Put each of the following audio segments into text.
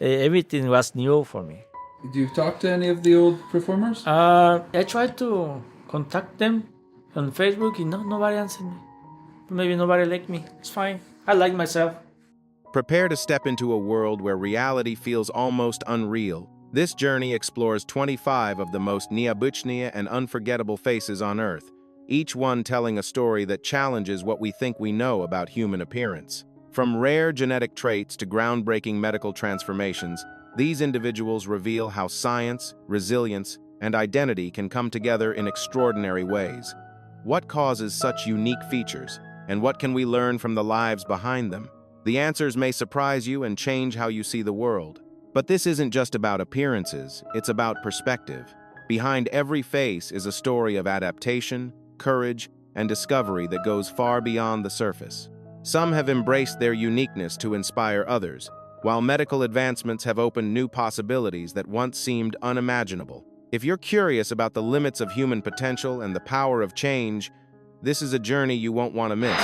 Everything was new for me. Do you talk to any of the old performers? I tried to contact them on Facebook, and nobody answered me. Maybe nobody liked me. It's fine. I like myself. Prepare to step into a world where reality feels almost unreal. This journey explores 25 of the most необычные and unforgettable faces on Earth, each one telling a story that challenges what we think we know about human appearance. From rare genetic traits to groundbreaking medical transformations, these individuals reveal how science, resilience, and identity can come together in extraordinary ways. What causes such unique features, and what can we learn from the lives behind them? The answers may surprise you and change how you see the world. But this isn't just about appearances, it's about perspective. Behind every face is a story of adaptation, courage, and discovery that goes far beyond the surface. Some have embraced their uniqueness to inspire others, while medical advancements have opened new possibilities that once seemed unimaginable. If you're curious about the limits of human potential and the power of change, this is a journey you won't want to miss.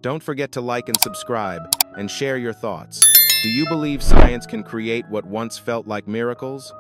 Don't forget to like and subscribe, and share your thoughts. Do you believe science can create what once felt like miracles?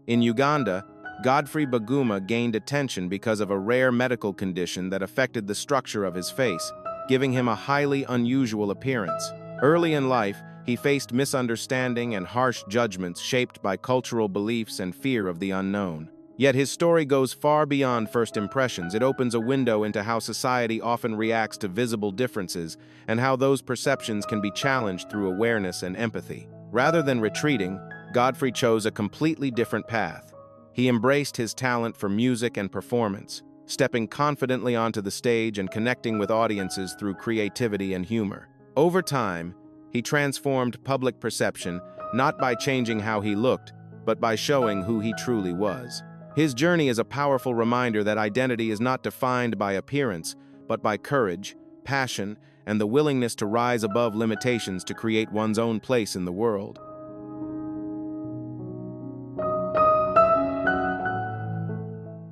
In Uganda, Godfrey Baguma gained attention because of a rare medical condition that affected the structure of his face, giving him a highly unusual appearance. Early in life, he faced misunderstanding and harsh judgments shaped by cultural beliefs and fear of the unknown. Yet his story goes far beyond first impressions. It opens a window into how society often reacts to visible differences and how those perceptions can be challenged through awareness and empathy. Rather than retreating, Godfrey chose a completely different path. He embraced his talent for music and performance, stepping confidently onto the stage and connecting with audiences through creativity and humor. Over time, he transformed public perception not by changing how he looked, but by showing who he truly was. His journey is a powerful reminder that identity is not defined by appearance, but by courage, passion, and the willingness to rise above limitations to create one's own place in the world.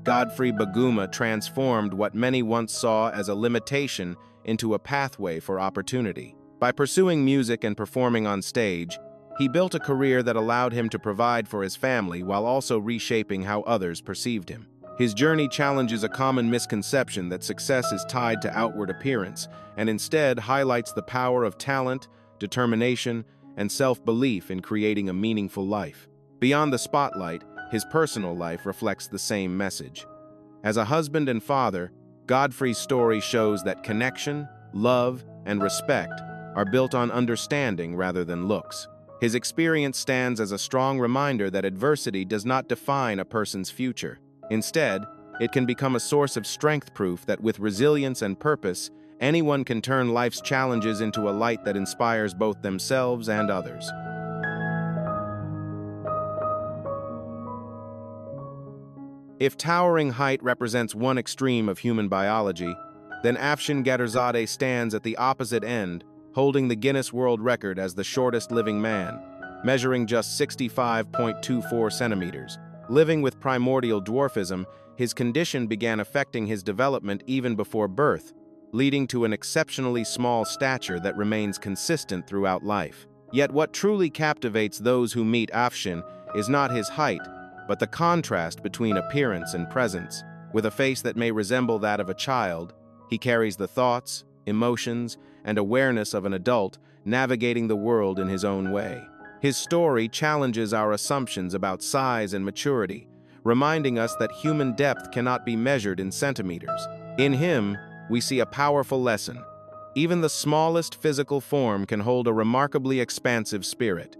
Godfrey Baguma transformed what many once saw as a limitation into a pathway for opportunity. By pursuing music and performing on stage, he built a career that allowed him to provide for his family while also reshaping how others perceived him. His journey challenges a common misconception that success is tied to outward appearance, and instead highlights the power of talent, determination, and self-belief in creating a meaningful life. Beyond the spotlight, his personal life reflects the same message. As a husband and father, Godfrey's story shows that connection, love, and respect are built on understanding rather than looks. His experience stands as a strong reminder that adversity does not define a person's future. Instead, it can become a source of strength, proof that with resilience and purpose, anyone can turn life's challenges into a light that inspires both themselves and others. If towering height represents one extreme of human biology, then Afshin Gadarzadeh stands at the opposite end, holding the Guinness World Record as the shortest living man, measuring just 65.24 centimeters. Living with primordial dwarfism, his condition began affecting his development even before birth, leading to an exceptionally small stature that remains consistent throughout life. Yet what truly captivates those who meet Afshin is not his height, but the contrast between appearance and presence. With a face that may resemble that of a child, he carries the thoughts, emotions, and awareness of an adult, navigating the world in his own way. His story challenges our assumptions about size and maturity, reminding us that human depth cannot be measured in centimeters. In him, we see a powerful lesson. Even the smallest physical form can hold a remarkably expansive spirit.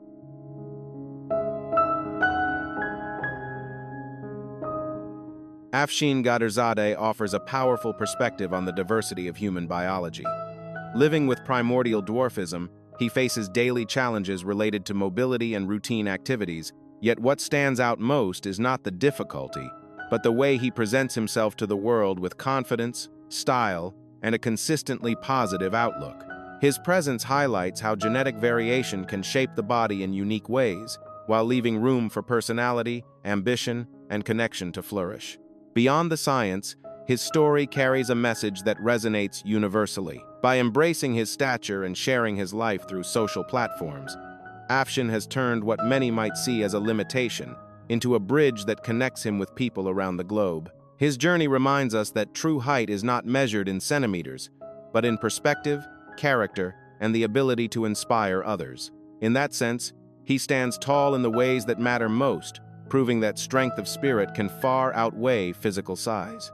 Afshin Gadarzadeh offers a powerful perspective on the diversity of human biology. Living with primordial dwarfism, he faces daily challenges related to mobility and routine activities, yet what stands out most is not the difficulty, but the way he presents himself to the world with confidence, style, and a consistently positive outlook. His presence highlights how genetic variation can shape the body in unique ways, while leaving room for personality, ambition, and connection to flourish. Beyond the science, his story carries a message that resonates universally. By embracing his stature and sharing his life through social platforms, Afshin has turned what many might see as a limitation into a bridge that connects him with people around the globe. His journey reminds us that true height is not measured in centimeters, but in perspective, character, and the ability to inspire others. In that sense, he stands tall in the ways that matter most, proving that strength of spirit can far outweigh physical size.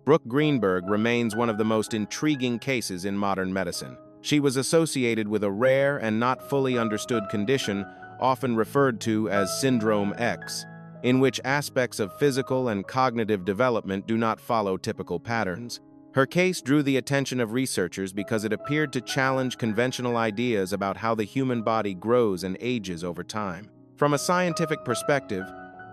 Brooke Greenberg remains one of the most intriguing cases in modern medicine. She was associated with a rare and not fully understood condition often referred to as Syndrome X, in which aspects of physical and cognitive development do not follow typical patterns. Her case drew the attention of researchers because it appeared to challenge conventional ideas about how the human body grows and ages over time. From a scientific perspective,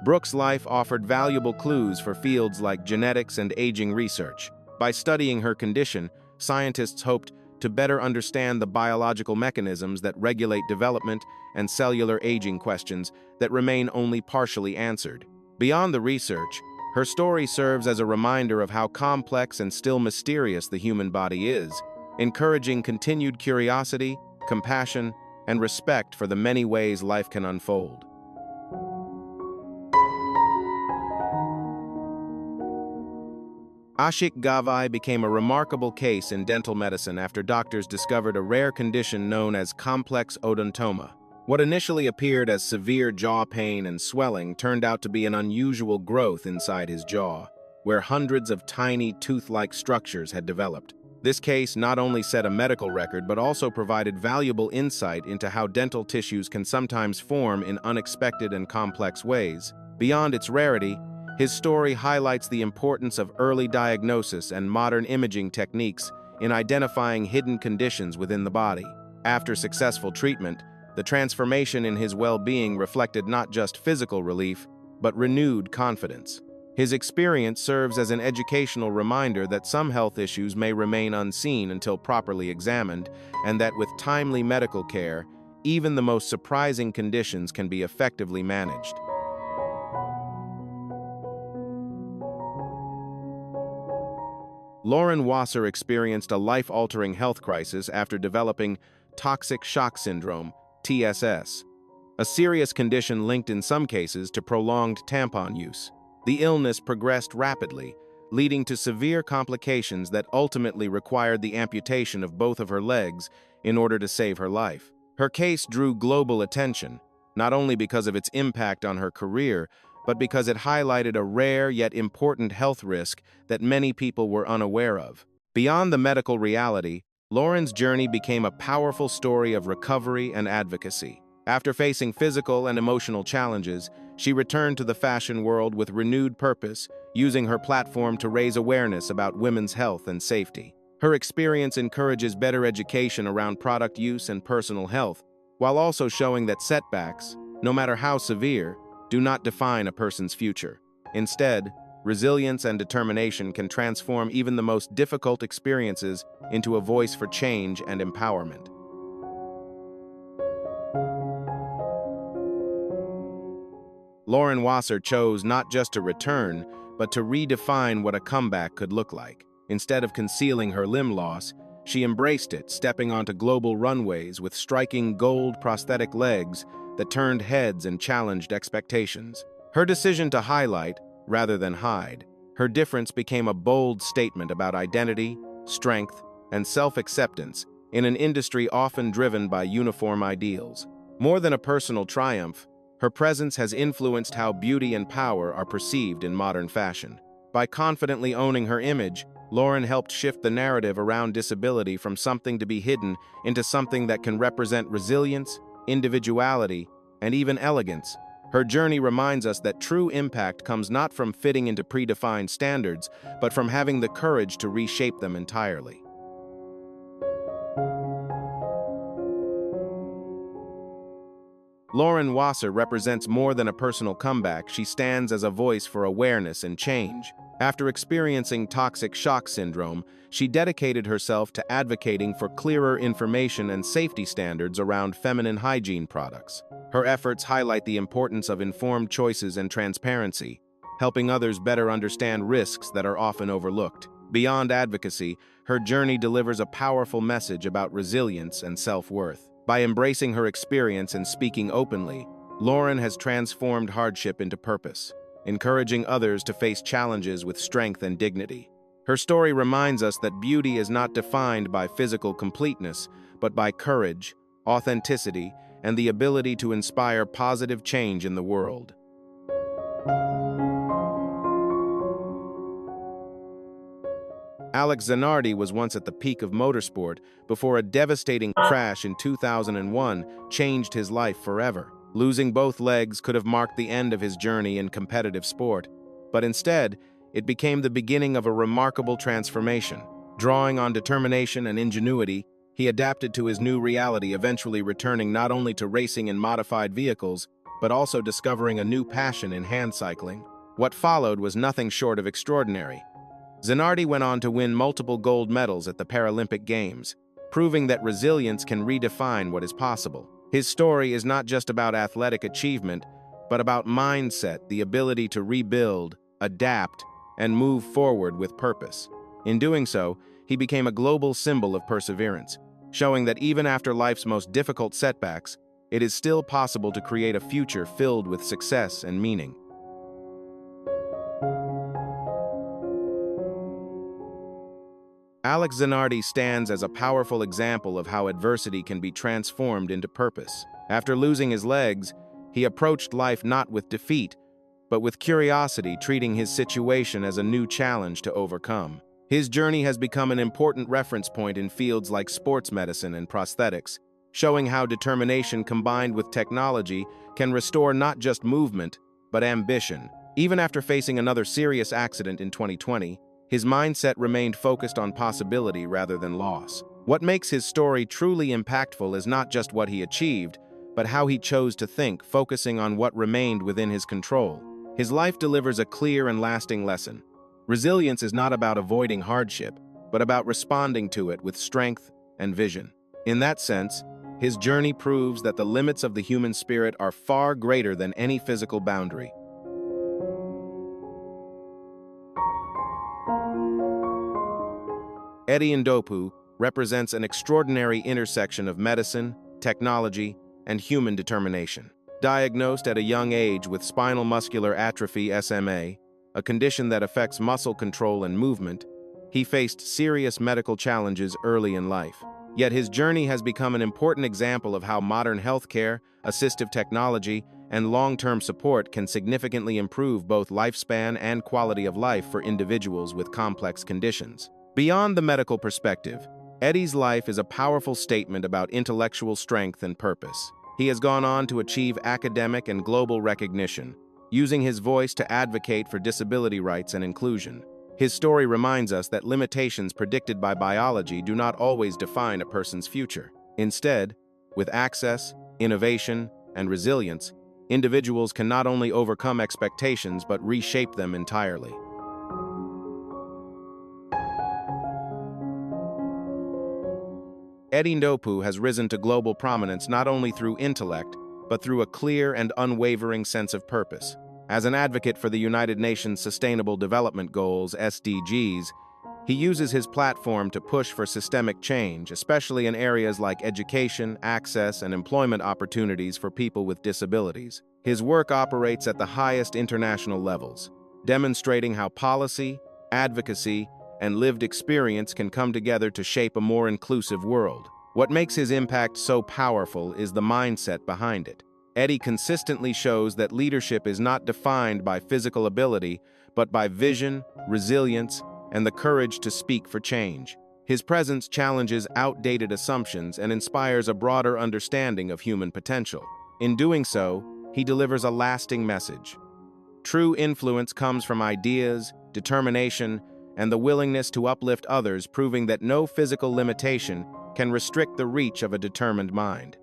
Brooke's life offered valuable clues for fields like genetics and aging research. By studying her condition, scientists hoped to better understand the biological mechanisms that regulate development and cellular aging questions that remain only partially answered. Beyond the research, her story serves as a reminder of how complex and still mysterious the human body is, encouraging continued curiosity, compassion, and respect for the many ways life can unfold. Ashik Gavai became a remarkable case in dental medicine after doctors discovered a rare condition known as complex odontoma. What initially appeared as severe jaw pain and swelling turned out to be an unusual growth inside his jaw, where hundreds of tiny tooth-like structures had developed. This case not only set a medical record but also provided valuable insight into how dental tissues can sometimes form in unexpected and complex ways. Beyond its rarity, his story highlights the importance of early diagnosis and modern imaging techniques in identifying hidden conditions within the body. After successful treatment, the transformation in his well-being reflected not just physical relief, but renewed confidence. His experience serves as an educational reminder that some health issues may remain unseen until properly examined, and that with timely medical care, even the most surprising conditions can be effectively managed. Lauren Wasser experienced a life-altering health crisis after developing toxic shock syndrome, TSS, a serious condition linked in some cases to prolonged tampon use. The illness progressed rapidly, leading to severe complications that ultimately required the amputation of both of her legs in order to save her life. Her case drew global attention, not only because of its impact on her career, but because it highlighted a rare yet important health risk that many people were unaware of. Beyond the medical reality, Lauren's journey became a powerful story of recovery and advocacy. After facing physical and emotional challenges, she returned to the fashion world with renewed purpose, using her platform to raise awareness about women's health and safety. Her experience encourages better education around product use and personal health, while also showing that setbacks, no matter how severe, do not define a person's future. Instead, resilience and determination can transform even the most difficult experiences into a voice for change and empowerment. Lauren Wasser chose not just to return, but to redefine what a comeback could look like. Instead of concealing her limb loss, she embraced it, stepping onto global runways with striking gold prosthetic legs that turned heads and challenged expectations. Her decision to highlight, rather than hide, her difference became a bold statement about identity, strength, and self-acceptance in an industry often driven by uniform ideals. More than a personal triumph, her presence has influenced how beauty and power are perceived in modern fashion. By confidently owning her image, Lauren helped shift the narrative around disability from something to be hidden into something that can represent resilience, individuality, and even elegance. Her journey reminds us that true impact comes not from fitting into predefined standards, but from having the courage to reshape them entirely. Lauren Wasser represents more than a personal comeback. She stands as a voice for awareness and change. After experiencing toxic shock syndrome, she dedicated herself to advocating for clearer information and safety standards around feminine hygiene products. Her efforts highlight the importance of informed choices and transparency, helping others better understand risks that are often overlooked. Beyond advocacy, her journey delivers a powerful message about resilience and self-worth. By embracing her experience and speaking openly, Lauren has transformed hardship into purpose, encouraging others to face challenges with strength and dignity. Her story reminds us that beauty is not defined by physical completeness, but by courage, authenticity, and the ability to inspire positive change in the world. Alex Zanardi was once at the peak of motorsport before a devastating crash in 2001 changed his life forever. Losing both legs could have marked the end of his journey in competitive sport, but instead, it became the beginning of a remarkable transformation. Drawing on determination and ingenuity, he adapted to his new reality, eventually returning not only to racing in modified vehicles, but also discovering a new passion in hand cycling. What followed was nothing short of extraordinary. Zanardi went on to win multiple gold medals at the Paralympic Games, proving that resilience can redefine what is possible. His story is not just about athletic achievement, but about mindset, the ability to rebuild, adapt, and move forward with purpose. In doing so, he became a global symbol of perseverance, showing that even after life's most difficult setbacks, it is still possible to create a future filled with success and meaning. Alex Zanardi stands as a powerful example of how adversity can be transformed into purpose. After losing his legs, he approached life not with defeat, but with curiosity, treating his situation as a new challenge to overcome. His journey has become an important reference point in fields like sports medicine and prosthetics, showing how determination combined with technology can restore not just movement, but ambition. Even after facing another serious accident in 2020, his mindset remained focused on possibility rather than loss. What makes his story truly impactful is not just what he achieved, but how he chose to think, focusing on what remained within his control. His life delivers a clear and lasting lesson. Resilience is not about avoiding hardship, but about responding to it with strength and vision. In that sense, his journey proves that the limits of the human spirit are far greater than any physical boundary. Eddie Ndopu represents an extraordinary intersection of medicine, technology, and human determination. Diagnosed at a young age with spinal muscular atrophy (SMA), a condition that affects muscle control and movement, he faced serious medical challenges early in life. Yet his journey has become an important example of how modern healthcare, assistive technology, and long-term support can significantly improve both lifespan and quality of life for individuals with complex conditions. Beyond the medical perspective, Eddie's life is a powerful statement about intellectual strength and purpose. He has gone on to achieve academic and global recognition, using his voice to advocate for disability rights and inclusion. His story reminds us that limitations predicted by biology do not always define a person's future. Instead, with access, innovation, and resilience, individuals can not only overcome expectations but reshape them entirely. Eddie Ndopu has risen to global prominence not only through intellect, but through a clear and unwavering sense of purpose. As an advocate for the United Nations Sustainable Development Goals (SDGs), he uses his platform to push for systemic change, especially in areas like education, access, and employment opportunities for people with disabilities. His work operates at the highest international levels, demonstrating how policy, advocacy, and lived experience can come together to shape a more inclusive world. What makes his impact so powerful is the mindset behind it. Eddie consistently shows that leadership is not defined by physical ability, but by vision, resilience, and the courage to speak for change. His presence challenges outdated assumptions and inspires a broader understanding of human potential. In doing so, he delivers a lasting message. True influence comes from ideas, determination, and the willingness to uplift others, proving that no physical limitation can restrict the reach of a determined mind.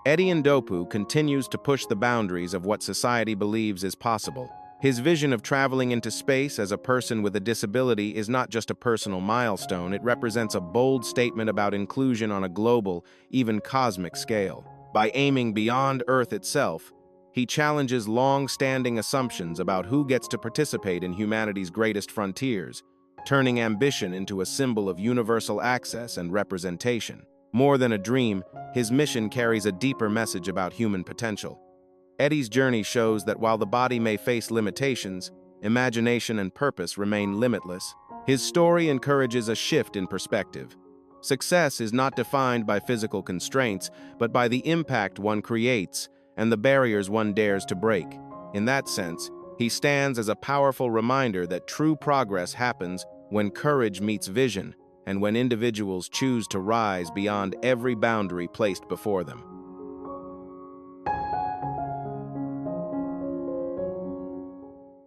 Eddie Ndopu continues to push the boundaries of what society believes is possible. His vision of traveling into space as a person with a disability is not just a personal milestone, it represents a bold statement about inclusion on a global, even cosmic scale. By aiming beyond Earth itself, he challenges long-standing assumptions about who gets to participate in humanity's greatest frontiers, turning ambition into a symbol of universal access and representation. More than a dream, his mission carries a deeper message about human potential. Eddie's journey shows that while the body may face limitations, imagination and purpose remain limitless. His story encourages a shift in perspective. Success is not defined by physical constraints, but by the impact one creates and the barriers one dares to break. In that sense, he stands as a powerful reminder that true progress happens when courage meets vision and when individuals choose to rise beyond every boundary placed before them.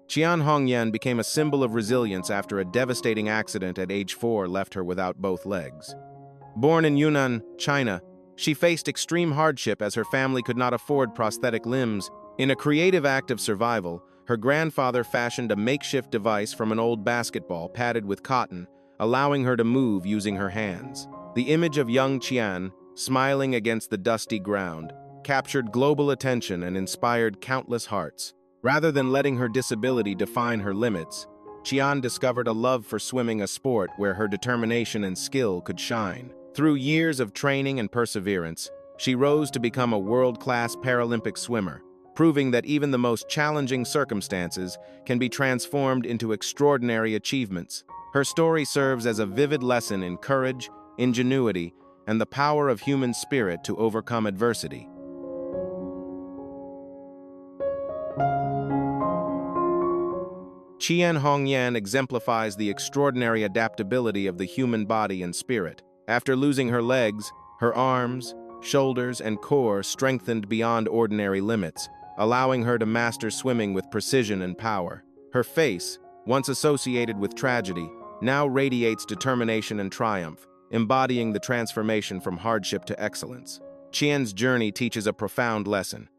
Qian Hongyan became a symbol of resilience after a devastating accident at age 4 left her without both legs. Born in Yunnan, China, she faced extreme hardship as her family could not afford prosthetic limbs. In a creative act of survival, her grandfather fashioned a makeshift device from an old basketball padded with cotton, allowing her to move using her hands. The image of young Qian, smiling against the dusty ground, captured global attention and inspired countless hearts. Rather than letting her disability define her limits, Qian discovered a love for swimming, a sport where her determination and skill could shine. Through years of training and perseverance, she rose to become a world-class Paralympic swimmer, proving that even the most challenging circumstances can be transformed into extraordinary achievements. Her story serves as a vivid lesson in courage, ingenuity, and the power of human spirit to overcome adversity. Qian Hongyan exemplifies the extraordinary adaptability of the human body and spirit. After losing her legs, her arms, shoulders, and core strengthened beyond ordinary limits, allowing her to master swimming with precision and power. Her face, once associated with tragedy, now radiates determination and triumph, embodying the transformation from hardship to excellence. Qian's journey teaches a profound lesson.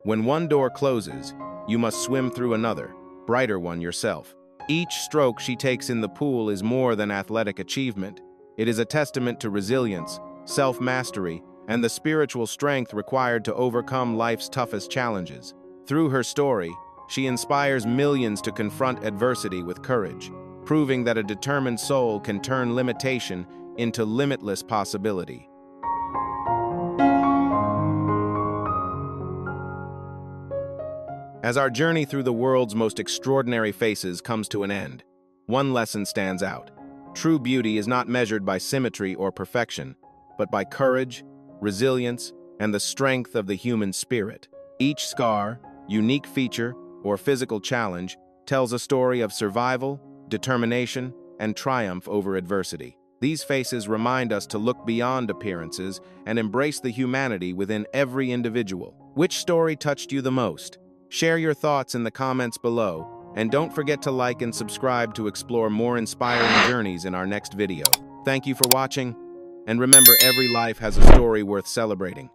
When one door closes, you must swim through another, brighter one yourself. Each stroke she takes in the pool is more than athletic achievement. It is a testament to resilience, self-mastery, and the spiritual strength required to overcome life's toughest challenges. Through her story, she inspires millions to confront adversity with courage, proving that a determined soul can turn limitation into limitless possibility. As our journey through the world's most extraordinary faces comes to an end, one lesson stands out. True beauty is not measured by symmetry or perfection, but by courage, resilience, and the strength of the human spirit. Each scar, unique feature, or physical challenge tells a story of survival, determination, and triumph over adversity. These faces remind us to look beyond appearances and embrace the humanity within every individual. Which story touched you the most? Share your thoughts in the comments below, and don't forget to like and subscribe to explore more inspiring journeys in our next video. Thank you for watching, and remember, every life has a story worth celebrating.